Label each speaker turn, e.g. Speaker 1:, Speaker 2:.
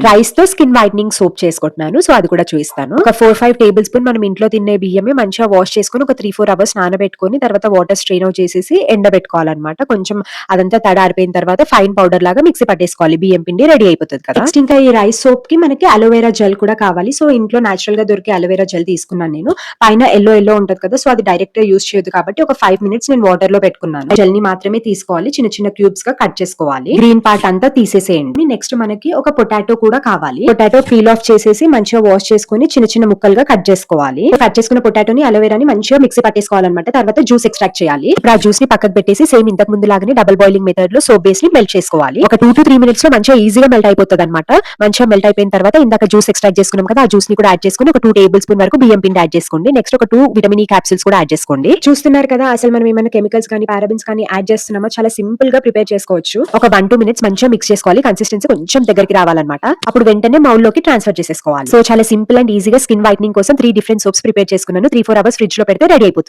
Speaker 1: Rice తో skin whitening soap చేసుకుంటున్నాను. So అది కూడా చూపిస్తాను. ఒక 4-5 టేబుల్ స్పూన్ మనం ఇంట్లో తినే బియ్యమే మంచిగా వాష్ చేసుకొని ఒక 3-4 అవర్స్ నానబెట్టుకొని తర్వాత వాటర్ స్ట్రెయిన్ అవుట్ చేసేసి ఎండబెట్టుకోవాలన్నమాట. కొంచెం అదంతా తడి ఆరిపోయిన తర్వాత ఫైన్ పౌడర్ లాగా మిక్సీ పట్టేసుకోవాలి. బియ్యం పిండి రెడీ అయిపోతుంది కదా. నెక్స్ట్ ఇంకా ఈ రైస్ సోప్ కి మనకి అలోవెరా జెల్ కూడా కావాలి. సో ఇంట్లో నేచురల్ గా దొరికే అలోవెరా జెల్ తీసుకున్నాను నేను. పైన ఎల్లో ఉంటది కదా, సో అది డైరెక్ట్ గా యూస్ చేయొద్దు కాబట్టి ఒక 5 మినిట్స్ నేను వాటర్ లో పెట్టుకున్నాను. జెల్ ని మాత్రమే తీసుకోవాలి, చిన్న చిన్న క్యూబ్స్ గా కట్ చేసుకోవాలి. గ్రీన్ పార్ట్ అంతా తీసేసేయండి. నెక్స్ట్ మనకి ఒక పొటాటో కూడా కావాలి. పొటాటో పీల్ ఆఫ్ చేసేసి మంచిగా వాష్ చేసుకుని చిన్న చిన్న ముక్కలుగా కట్ చేసుకోవాలి. కట్ చేసుకున్న పొటాటోని అలోవెరాని మంచిగా మిక్సీ పట్టేసుకోవాలన్నమాట. తర్వాత జ్యూస్ ఎక్స్ట్రాక్ట్ చేయాలి. ఇప్పుడు ఆ జ్యూస్ ని పక్కకు పెట్టేసి సేమ్ ఇంతకు ముందు లాగానే డబుల్ బాయిలింగ్ మెథడ్ లో సోప్ బేస్ ని మెల్ట్ చేసుకోవాలి. ఒక 2 to 3 మినిట్స్ లో మంచిగా ఈజీగా మెల్ట్ అయిపోతుంది అనమాట. మంచిగా మెల్ట్ అయిపోయిన తర్వాత ఇందాక జ్యూస్ ఎక్స్ట్రాక్ట్ చేసుకున్నాం కదా, ఆ జ్యూస్ ని కూడా యాడ్ చేసుకుని ఒక 2 టేబుల్ స్పూన్ వరకు బియ్యం పిండి యాడ్ చేసుకోండి. నెక్స్ట్ ఒక 2 విటమిన్ ఈ క్యాప్సూల్స్ కూడా యాడ్ చేసుకోండి. చూస్తున్నారు కదా, అసలు మనం ఏమైనా కెమికల్స్ కానీ పారాబిన్స్ కానీ యాడ్ చేస్తున్నామో చాలా సింపుల్ గా ప్రిపేర్ చేసుకోవచ్చు. ఒక 1-2 మినిట్స్ మంచిగా మిక్స్ చేసుకోవాలి. కన్సిస్టెన్సీ కొంచెం దగ్గరికి రావాలన్నమాట. అప్పుడు వెంటనే మౌల్ లోకి ట్రాన్స్ఫర్ చేసేసుకోవాలి. సో చాలా సింపుల్ అండ్ ఈజీగా స్కిన్ వైట్నింగ్ కోసం 3 డిఫరెంట్ సోప్స్ ప్రిపేర్ చేసుకున్నాను. 3-4 అవర్స్ ఫ్రిడ్జ్ లో పెడితే రెడీ అయిపోతుంది.